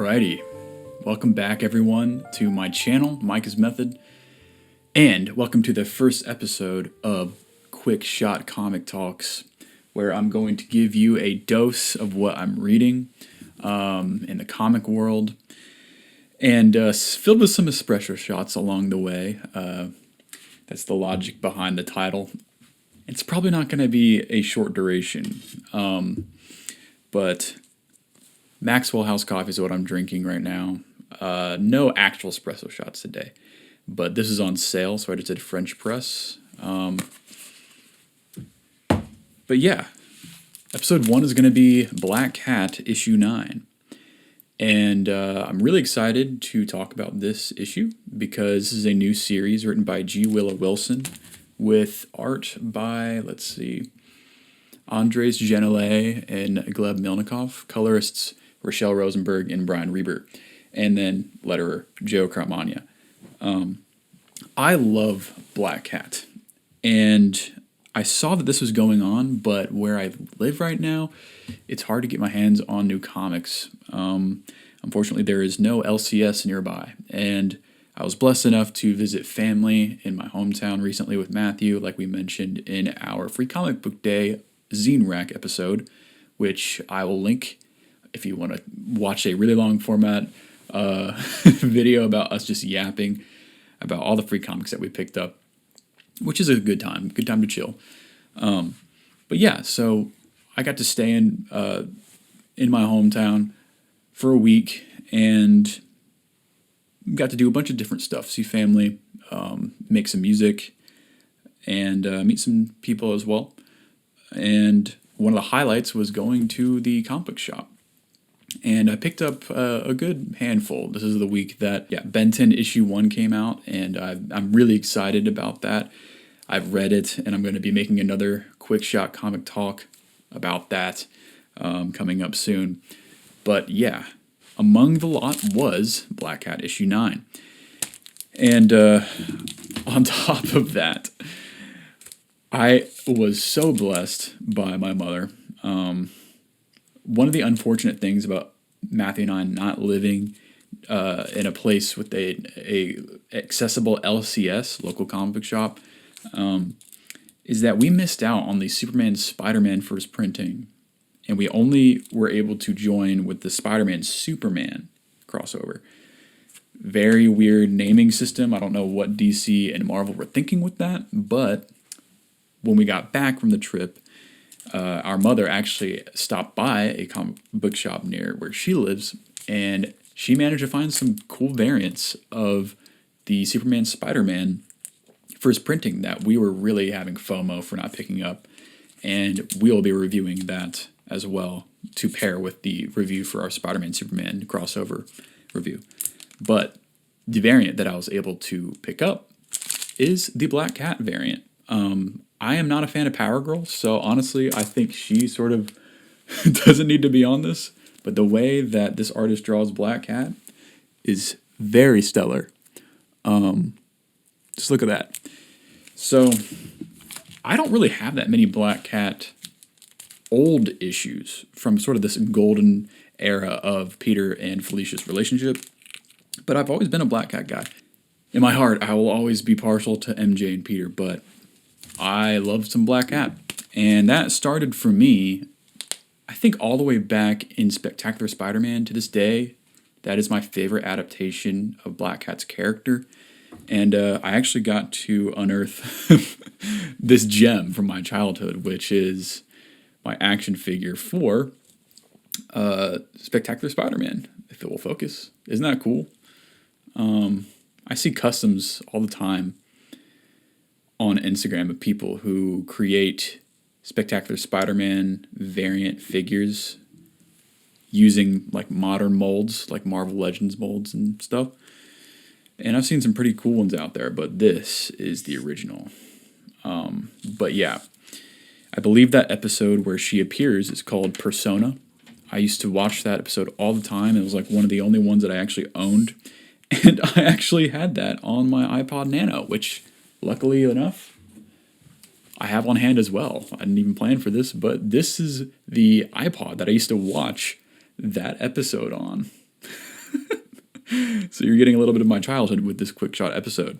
Alrighty, welcome back everyone to my channel, Micah's Method, and welcome to the first episode of Quick Shot Comic Talks, where I'm going to give you a dose of what I'm reading in the comic world, and filled with some espresso shots along the way. That's the logic behind the title. It's probably not going to be a short duration, but Maxwell House Coffee is what I'm drinking right now. No actual espresso shots today, but this is on sale, so I just did French press. But yeah, episode 1 is going to be Black Cat issue 9. And I'm really excited to talk about this issue because this is a new series written by Willow Wilson with art by, Andres Genele and Gleb Milnikov, colorists Rochelle Rosenberg and Brian Reber, and then letterer Joe Carmagna. I love Black Cat, and I saw that this was going on, but where I live right now, it's hard to get my hands on new comics. Unfortunately, there is no LCS nearby, and I was blessed enough to visit family in my hometown recently with Matthew, like we mentioned in our Free Comic Book Day Zine Rack episode, which I will link if you want to watch a really long format video about us just yapping about all the free comics that we picked up, which is a good time to chill. But yeah, so I got to stay in my hometown for a week and got to do a bunch of different stuff, see family, make some music, and meet some people as well. And one of the highlights was going to the comic book shop. And I picked up a good handful. This is the week that Ben 10 issue 1 came out, and I'm really excited about that. I've read it, and I'm going to be making another Quick Shot Comic Talk about that coming up soon. But yeah, among the lot was Black Cat issue 9. And on top of that, I was so blessed by my mother. One of the unfortunate things about Matthew and I not living in a place with a accessible LCS, local comic book shop, is that we missed out on the Superman Spider-Man first printing, and we only were able to join with the Spider-Man Superman crossover. Very weird naming system. I don't know what DC and Marvel were thinking with that, but when we got back from the trip, our mother actually stopped by a comic book shop near where she lives, and she managed to find some cool variants of the Superman Spider-Man first printing that we were really having FOMO for not picking up, and we'll be reviewing that as well to pair with the review for our Spider-Man Superman crossover review. But the variant that I was able to pick up is the Black Cat variant. I am not a fan of Power Girl, so honestly, I think she sort of doesn't need to be on this. But the way that this artist draws Black Cat is very stellar. Just look at that. So, I don't really have that many Black Cat old issues from sort of this golden era of Peter and Felicia's relationship. But I've always been a Black Cat guy. In my heart, I will always be partial to MJ and Peter, but I love some Black Cat. And that started for me, I think, all the way back in Spectacular Spider-Man to this day. That is my favorite adaptation of Black Cat's character. And I actually got to unearth this gem from my childhood, which is my action figure for Spectacular Spider-Man, if it will focus. Isn't that cool? I see customs all the time on Instagram of people who create Spectacular Spider-Man variant figures using like modern molds, like Marvel Legends molds and stuff. And I've seen some pretty cool ones out there, but this is the original. But yeah, I believe that episode where she appears is called Persona. I used to watch that episode all the time. It was like one of the only ones that I actually owned. And I actually had that on my iPod Nano, which luckily enough, I have on hand as well. I didn't even plan for this, but this is the iPod that I used to watch that episode on. So you're getting a little bit of my childhood with this quick shot episode.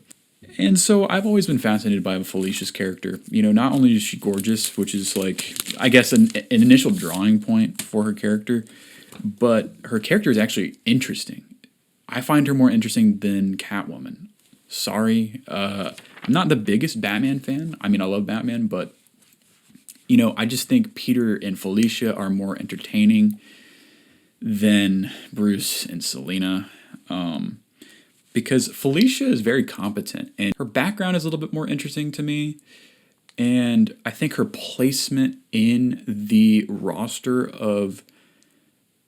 And so I've always been fascinated by Felicia's character. You know, not only is she gorgeous, which is like, I guess, an initial drawing point for her character, but her character is actually interesting. I find her more interesting than Catwoman. Sorry, I'm not the biggest Batman fan. I mean, I love Batman, but, you know, I just think Peter and Felicia are more entertaining than Bruce and Selina. Because Felicia is very competent, and her background is a little bit more interesting to me. And I think her placement in the roster of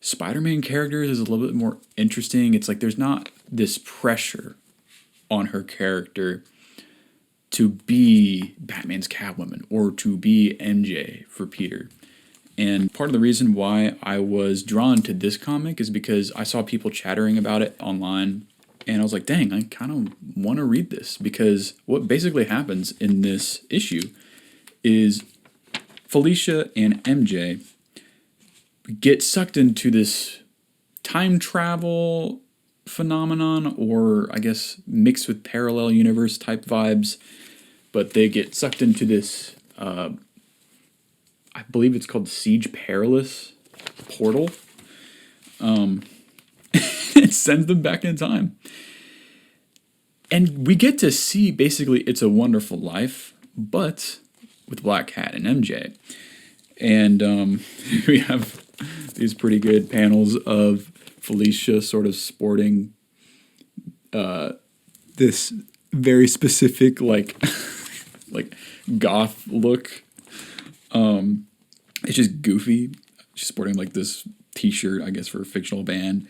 Spider-Man characters is a little bit more interesting. It's like there's not this pressure on her character to be Batman's Catwoman or to be MJ for Peter. And part of the reason why I was drawn to this comic is because I saw people chattering about it online. And I was like, dang, I kind of want to read this, because what basically happens in this issue is Felicia and MJ get sucked into this time travel phenomenon, or I guess mixed with parallel universe type vibes, but they get sucked into this, I believe it's called Siege Perilous portal. It sends them back in time. And we get to see basically It's a Wonderful Life, but with Black Cat and MJ. And we have these pretty good panels of Felicia sort of sporting this very specific, like, like goth look. It's just goofy. She's sporting like this t-shirt, I guess, for a fictional band.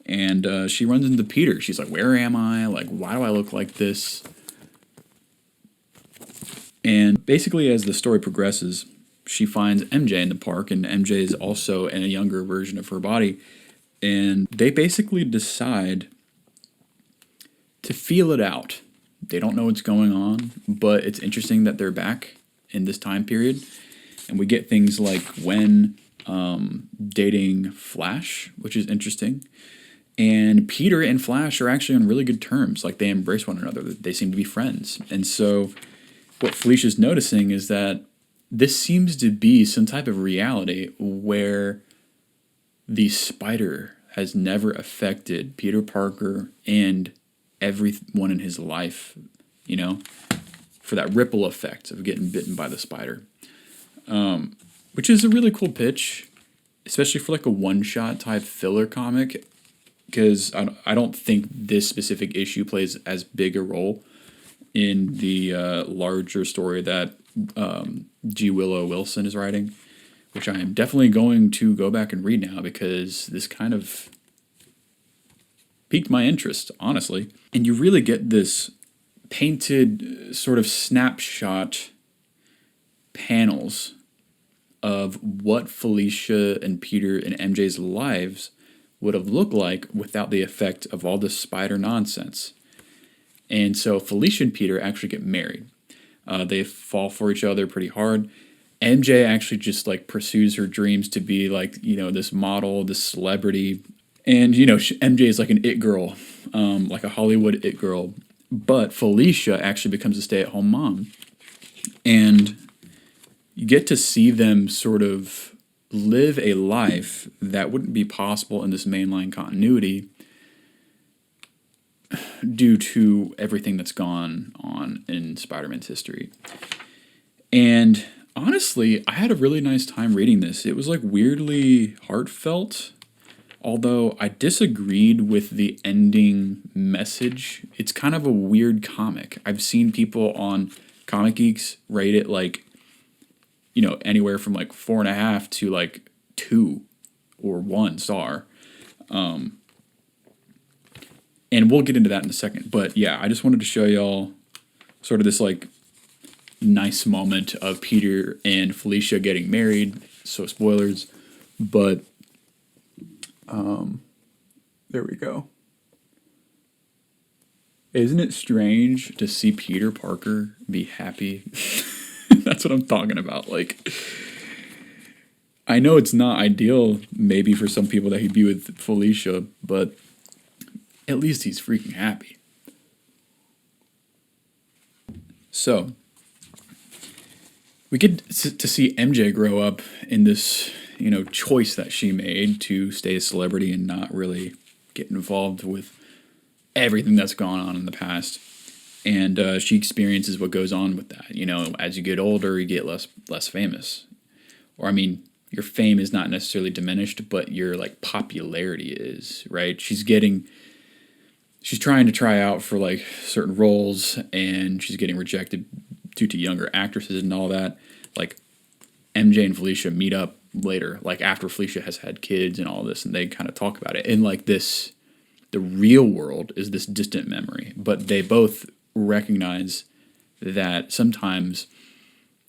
And she runs into Peter. She's like, where am I? Like, why do I look like this? And basically, as the story progresses, she finds MJ in the park, and MJ is also in a younger version of her body. And they basically decide to feel it out. They don't know what's going on, but it's interesting that they're back in this time period. And we get things like Gwen dating Flash, which is interesting. And Peter and Flash are actually on really good terms. Like, they embrace one another. They seem to be friends. And so what Felicia's noticing is that this seems to be some type of reality where the spider has never affected Peter Parker and everyone in his life, you know, for that ripple effect of getting bitten by the spider. Which is a really cool pitch, especially for like a one-shot type filler comic, because I don't think this specific issue plays as big a role in the larger story that G. Willow Wilson is writing, which I am definitely going to go back and read now, because this kind of piqued my interest, honestly. And you really get this painted sort of snapshot panels of what Felicia and Peter and MJ's lives would have looked like without the effect of all this spider nonsense. And so Felicia and Peter actually get married. They fall for each other pretty hard. MJ actually just like pursues her dreams to be like, you know, this model, this celebrity. And, you know, MJ is like an it girl, like a Hollywood it girl. But Felicia actually becomes a stay-at-home mom. And you get to see them sort of live a life that wouldn't be possible in this mainline continuity due to everything that's gone on in Spider-Man's history. And honestly, I had a really nice time reading this. It was like weirdly heartfelt, although I disagreed with the ending message. It's kind of a weird comic. I've seen people on Comic Geeks rate it like, you know, anywhere from like 4.5 to like 2 or 1 star. And we'll get into that in a second. But yeah, I just wanted to show y'all sort of this like nice moment of Peter and Felicia getting married. So spoilers. But there we go. Isn't it strange to see Peter Parker be happy? That's what I'm talking about. Like, I know it's not ideal maybe for some people that he'd be with Felicia, but at least he's freaking happy. So, we get to see MJ grow up in this, choice that she made to stay a celebrity and not really get involved with everything that's gone on in the past. And she experiences what goes on with that. As you get older, you get less famous. Or, your fame is not necessarily diminished, but your, popularity is, right? She's trying to try out for, certain roles, and she's getting rejected due to younger actresses and all that. MJ and Felicia meet up later, after Felicia has had kids and all this, and they kind of talk about it. And, the real world is this distant memory, but they both recognize that sometimes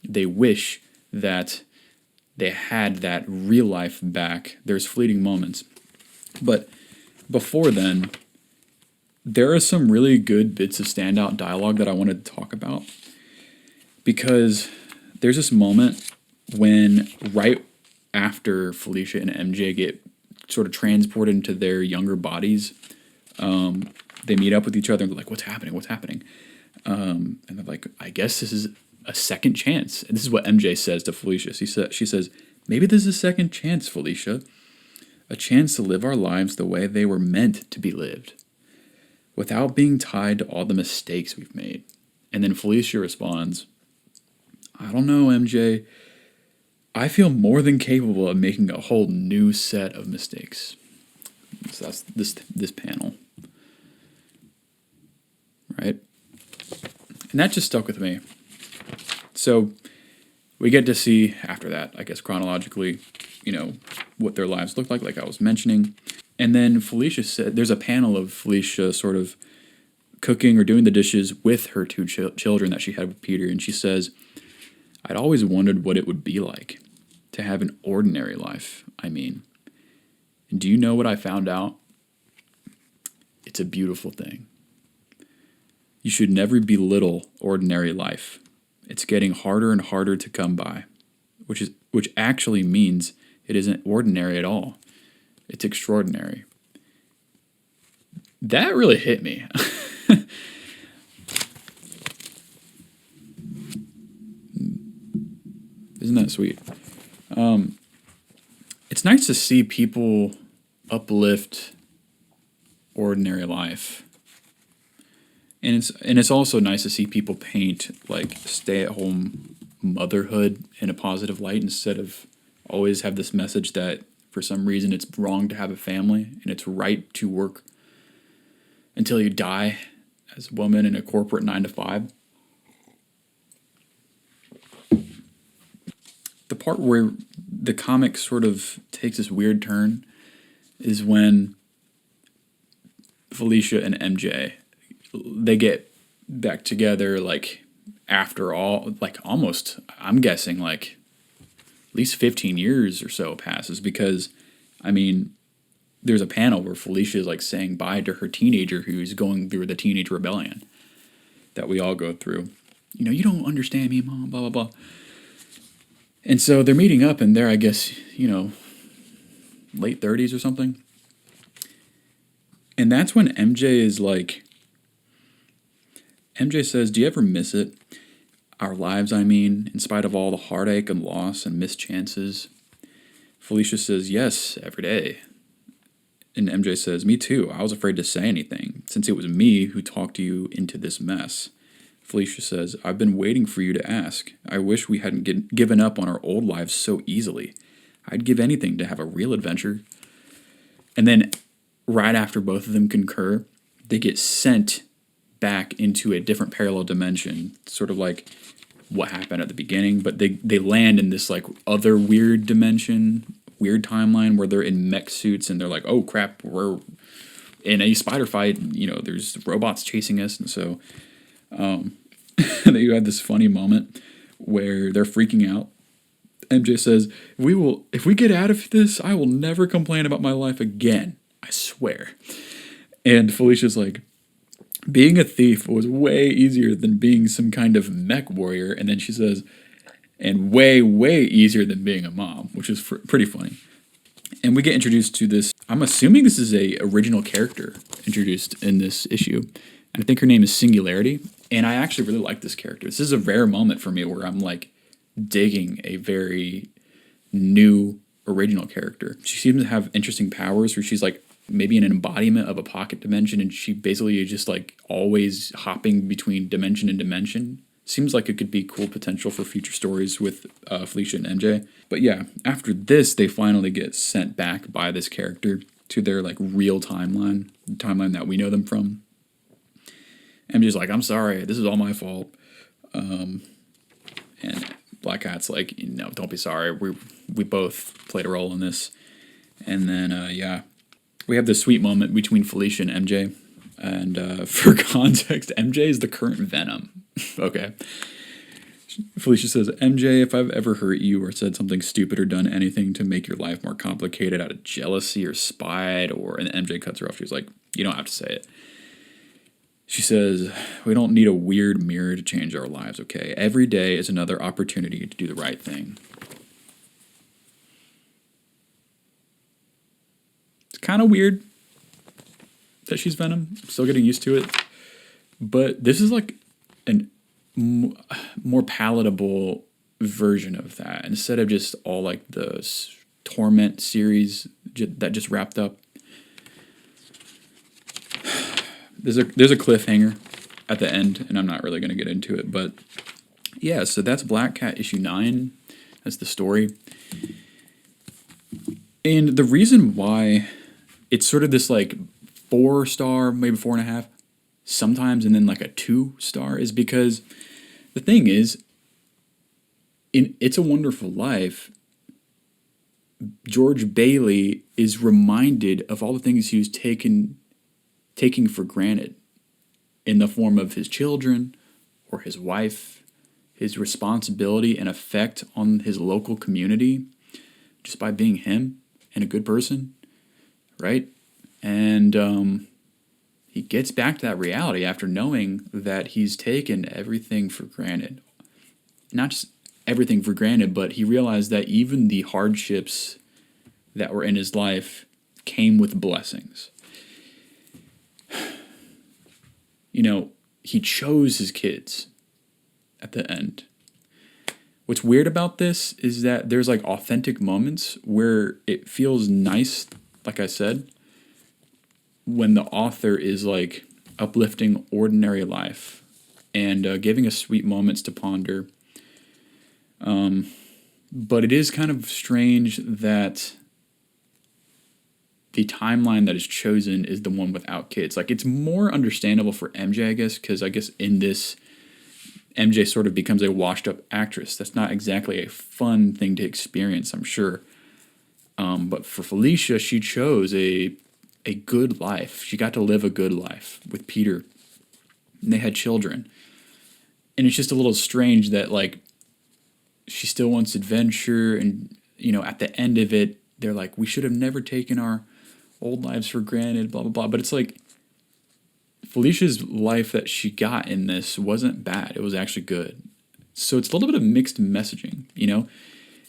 they wish that they had that real life back. There's fleeting moments. But before then, there are some really good bits of standout dialogue that I wanted to talk about. Because there's this moment when, right after Felicia and MJ get sort of transported into their younger bodies, they meet up with each other and they're like, what's happening? And they're like, I guess this is a second chance. And this is what MJ says to Felicia. She says, maybe this is a second chance, Felicia. A chance to live our lives the way they were meant to be lived, without being tied to all the mistakes we've made. And then Felicia responds, I don't know, MJ. I feel more than capable of making a whole new set of mistakes. So that's this panel. Right? And that just stuck with me. So we get to see after that, I guess chronologically, what their lives look like I was mentioning. And then Felicia said, there's a panel of Felicia sort of cooking or doing the dishes with her two children that she had with Peter. And she says, I'd always wondered what it would be like to have an ordinary life. And do you know what I found out? It's a beautiful thing. You should never belittle ordinary life. It's getting harder and harder to come by, which actually means it isn't ordinary at all. It's extraordinary. That really hit me. Isn't that sweet? It's nice to see people uplift ordinary life. And it's also nice to see people paint stay-at-home motherhood in a positive light instead of always have this message that for some reason it's wrong to have a family and it's right to work until you die as a woman in a corporate 9-to-5. The part where the comic sort of takes this weird turn is when Felicia and MJ, they get back together after all, almost, I'm guessing at least 15 years or so passes, because there's a panel where Felicia is saying bye to her teenager who's going through the teenage rebellion that we all go through. You don't understand me, Mom, blah, blah, blah. And so they're meeting up, and they're, I guess, late 30s or something. And that's when MJ is MJ says, do you ever miss it? Our lives, in spite of all the heartache and loss and missed chances. Felicia says, yes, every day. And MJ says, me too. I was afraid to say anything, since it was me who talked you into this mess. Felicia says, I've been waiting for you to ask. I wish we hadn't given up on our old lives so easily. I'd give anything to have a real adventure. And then, right after both of them concur, they get sent back into a different parallel dimension, sort of like what happened at the beginning, but they land in this other weird dimension, weird timeline where they're in mech suits and they're like, oh crap, we're in a spider fight, there's robots chasing us. And so you had this funny moment where they're freaking out. MJ says, if we get out of this, I will never complain about my life again. I swear. And Felicia's like, being a thief was way easier than being some kind of mech warrior. And then she says, and way, way easier than being a mom, which is pretty funny. And we get introduced to this I'm assuming this is a original character introduced in this issue, and I think her name is Singularity. And I actually really like this character. This is a rare moment for me where I'm like digging a very new original character. She seems to have interesting powers where she's like maybe an embodiment of a pocket dimension, and she basically is just like always hopping between dimension and dimension. Seems like it could be cool potential for future stories with Felicia and MJ. But yeah, after this, they finally get sent back by this character to their like real timeline, the timeline that we know them from. MJ's like, I'm sorry, this is all my fault. And Black Cat's like, no, don't be sorry. We both played a role in this. And then, yeah, we have this sweet moment between Felicia and MJ. And for context, MJ is the current Venom. Okay. Felicia says, MJ, if I've ever hurt you or said something stupid or done anything to make your life more complicated out of jealousy or spite, and MJ cuts her off. She's like, you don't have to say it. She says, we don't need a weird mirror to change our lives, okay? Every day is another opportunity to do the right thing. It's kind of weird that she's Venom. I'm still getting used to it. But this is like an more palatable version of that. Instead of just all like the Torment series that just wrapped up. There's a cliffhanger at the end, and I'm not really going to get into it. But yeah, so that's Black Cat issue 9. That's the story. And the reason why it's sort of this like 4-star, maybe 4.5, sometimes, and then like a 2-star is because the thing is, in It's a Wonderful Life, George Bailey is reminded of all the things he was taking for granted in the form of his children or his wife, his responsibility and effect on his local community just by being him and a good person, right? And he gets back to that reality after knowing that he's taken everything for granted. Not just everything for granted, but he realized that even the hardships that were in his life came with blessings. You know, he chose his kids at the end. What's weird about this is that there's like authentic moments where it feels nice, like I said, when the author is like uplifting ordinary life and giving us sweet moments to ponder. But it is kind of strange that the timeline that is chosen is the one without kids. Like, it's more understandable for MJ, I guess, because I guess in this, MJ sort of becomes a washed-up actress. That's not exactly a fun thing to experience, I'm sure. But for Felicia, she chose a good life. She got to live a good life with Peter. And they had children. And it's just a little strange that, like, she still wants adventure. And, you know, at the end of it, they're like, we should have never taken our old lives for granted, blah, blah, blah. But it's like, Felicia's life that she got in this wasn't bad. It was actually good. So it's a little bit of mixed messaging, you know?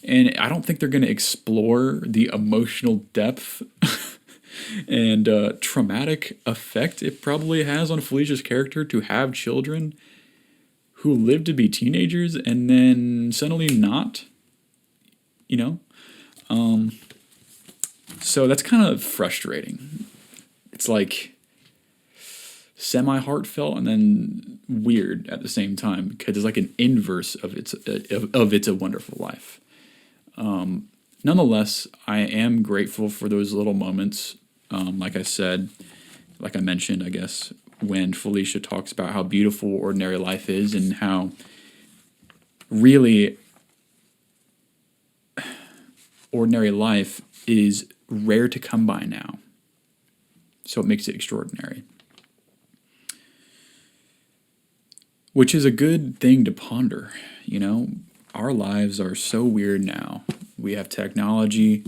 And I don't think they're going to explore the emotional depth and traumatic effect it probably has on Felicia's character to have children who live to be teenagers and then suddenly not, you know? So that's kind of frustrating. It's like semi-heartfelt and then weird at the same time because it's like an inverse of It's a Wonderful Life. Nonetheless, I am grateful for those little moments. Like I said, like I mentioned, I guess, when Felicia talks about how beautiful ordinary life is and how really ordinary life is rare to come by now. So it makes it extraordinary. Which is a good thing to ponder, you know? Our lives are so weird now. We have technology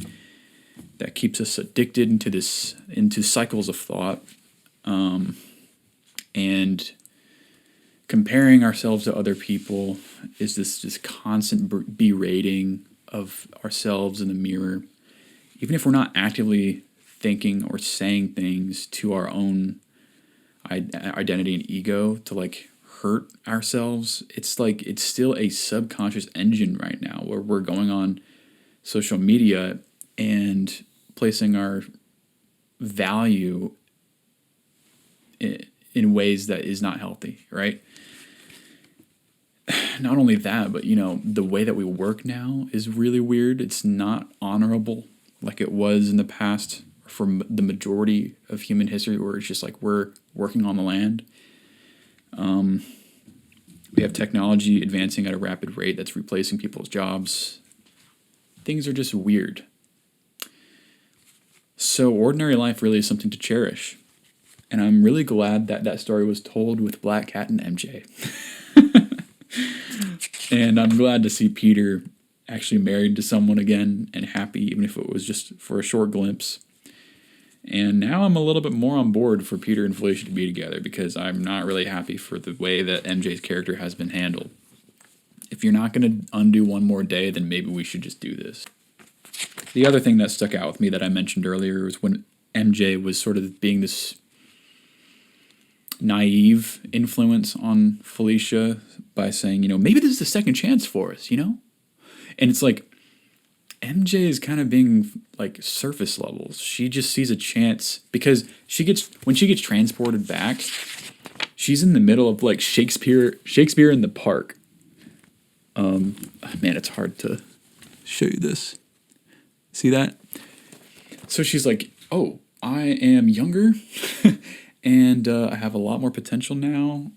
that keeps us addicted into cycles of thought. And comparing ourselves to other people is this constant berating of ourselves in the mirror. Even if we're not actively thinking or saying things to our own identity and ego to like hurt ourselves. It's like it's still a subconscious engine right now where we're going on social media and placing our value in ways that is not healthy, right? Not only that, but the way that we work now is really weird. It's not honorable like it was in the past for the majority of human history, where it's just like we're working on the land. We have technology advancing at a rapid rate that's replacing people's jobs. Things are just weird. So ordinary life really is something to cherish. And I'm really glad that that story was told with Black Cat and MJ. And I'm glad to see Peter actually married to someone again and happy, even if it was just for a short glimpse. And now I'm a little bit more on board for Peter and Felicia to be together, because I'm not really happy for the way that MJ's character has been handled. If you're not going to undo one more day, then maybe we should just do this. The other thing that stuck out with me that I mentioned earlier was when MJ was sort of being this naive influence on Felicia by saying, maybe this is a second chance for us, And it's like, MJ is kind of being like surface levels. She just sees a chance because when she gets transported back, she's in the middle of like Shakespeare in the Park. Man, it's hard to show you this. See that? So she's like, oh, I am younger and I have a lot more potential now.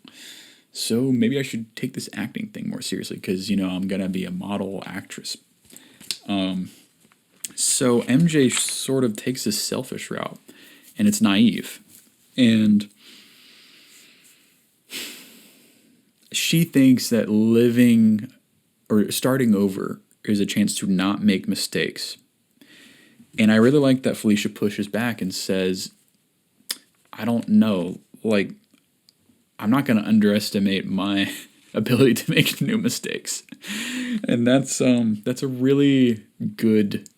So maybe I should take this acting thing more seriously because, I'm going to be a model actress. So MJ sort of takes this selfish route, and it's naive. And she thinks that living or starting over is a chance to not make mistakes. And I really like that Felicia pushes back and says, I don't know, like, I'm not going to underestimate my ability to make new mistakes. And that's a really good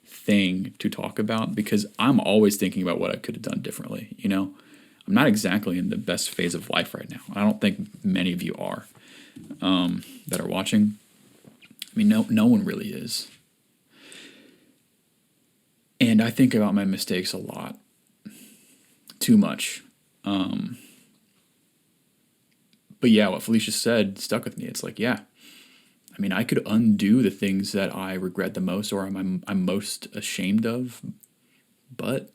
thing to talk about, because I'm always thinking about what I could have done differently. I'm not exactly in the best phase of life right now. I don't think many of you are that are watching. I mean, no one really is. And I think about my mistakes a lot. Too much. But yeah, what Felicia said stuck with me. It's like, yeah, I mean, I could undo the things that I regret the most or I'm most ashamed of, but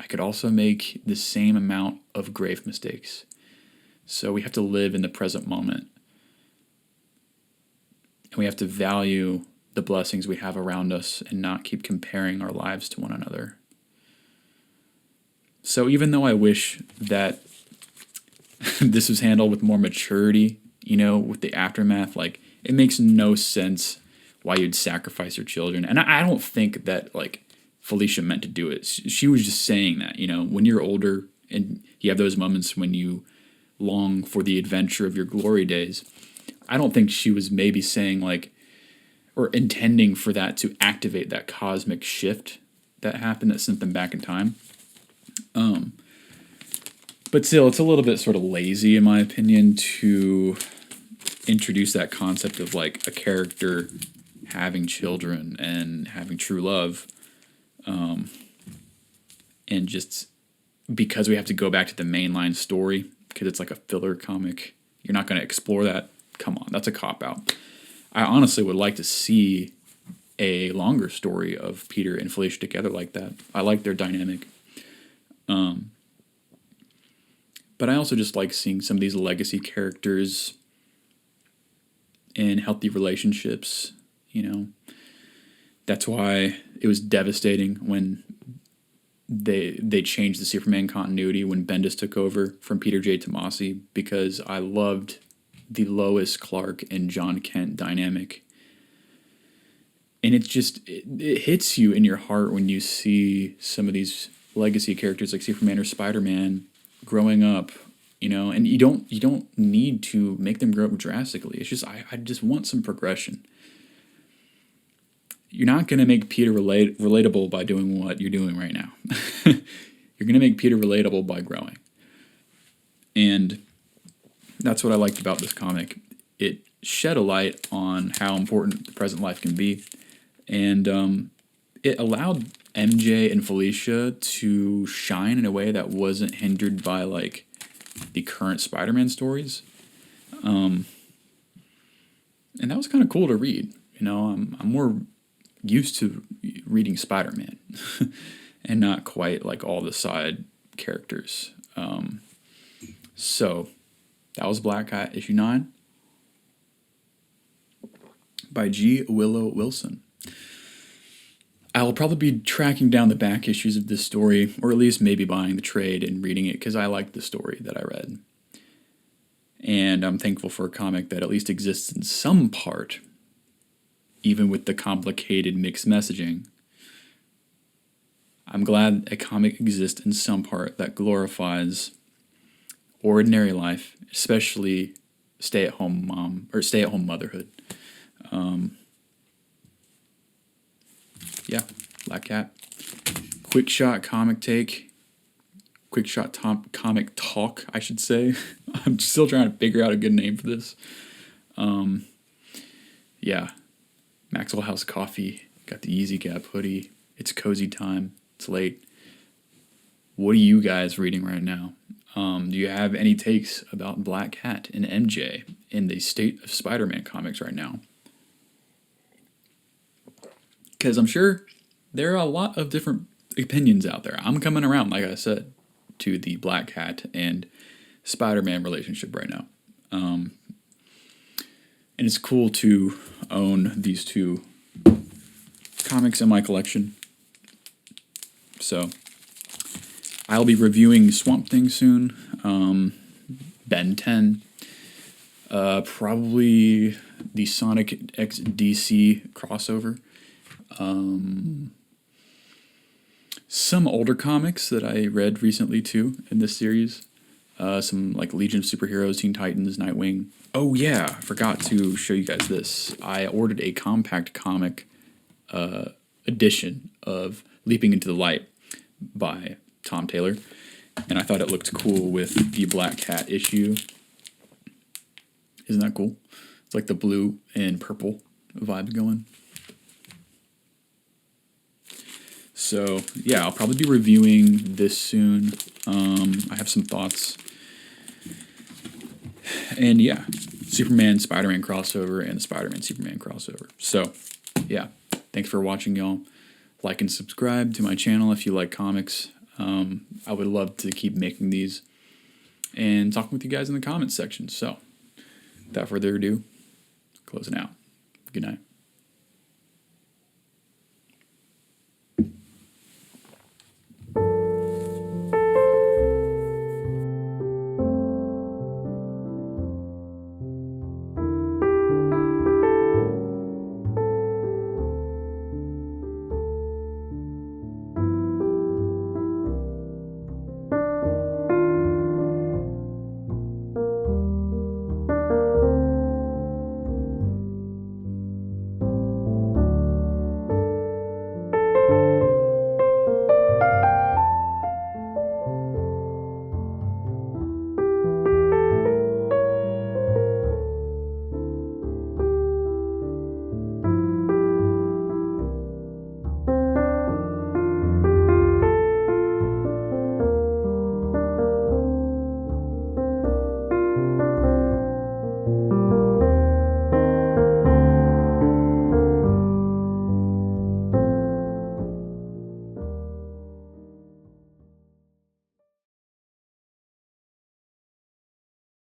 I could also make the same amount of grave mistakes. So we have to live in the present moment. And we have to value the blessings we have around us and not keep comparing our lives to one another. So even though I wish that this was handled with more maturity, with the aftermath, like, it makes no sense why you'd sacrifice your children. And I don't think that, like, Felicia meant to do it. She was just saying that, when you're older and you have those moments when you long for the adventure of your glory days, I don't think she was maybe saying, like, or intending for that to activate that cosmic shift that happened that sent them back in time. But still, it's a little bit sort of lazy, in my opinion, to introduce that concept of like a character having children and having true love. And just because we have to go back to the mainline story, because it's like a filler comic, you're not going to explore that. Come on, that's a cop-out. I honestly would like to see a longer story of Peter and Felicia together like that. I like their dynamic. But I also just like seeing some of these legacy characters in healthy relationships, That's why it was devastating when they changed the Superman continuity when Bendis took over from Peter J. Tomasi, because I loved the Lois Clark and John Kent dynamic. And it hits you in your heart when you see some of these legacy characters like Superman or Spider-Man growing up, and you don't need to make them grow up drastically. It's just I just want some progression. you're not going to make Peter relatable by doing what you're doing right now. You're going to make Peter relatable by growing. And that's what I liked about this comic. It shed a light on how important the present life can be. And it allowed MJ and Felicia to shine in a way that wasn't hindered by, like, the current Spider-Man stories. And that was kind of cool to read. You know, I'm more used to reading Spider-Man and not quite like all the side characters. So that was Black Cat issue 9 by Willow Wilson. I'll probably be tracking down the back issues of this story, or at least maybe buying the trade and reading it because I liked the story that I read. And I'm thankful for a comic that at least exists in some part, even with the complicated mixed messaging. I'm glad a comic exists in some part that glorifies ordinary life, especially stay-at-home mom or stay-at-home motherhood. Yeah, Black Cat. Quick shot comic take. Quick shot comic talk, I should say. I'm still trying to figure out a good name for this. Yeah. Maxwell House Coffee. Got the Easy Gap hoodie. It's cozy time. It's late. What are you guys reading right now? Do you have any takes about Black Cat and MJ in the state of Spider-Man comics right now? Because I'm sure there are a lot of different opinions out there. I'm coming around, like I said, to the Black Cat and Spider-Man relationship right now. And it's cool to own these two comics in my collection. So I'll be reviewing Swamp Thing soon. Ben 10. Probably the Sonic X DC crossover. Some older comics that I read recently too in this series. Some like Legion of Superheroes, Teen Titans, Nightwing. Oh yeah, I forgot to show you guys this. I ordered a compact comic edition of Leaping into the Light by Tom Taylor, and I thought it looked cool with the Black Cat issue. Isn't that cool? It's like the blue and purple vibe going. So, yeah, I'll probably be reviewing this soon. I have some thoughts. And, yeah, Superman-Spider-Man crossover and Spider-Man-Superman crossover. So, yeah, thanks for watching, y'all. Like and subscribe to my channel if you like comics. I would love to keep making these and talking with you guys in the comments section. So, without further ado, closing out. Good night.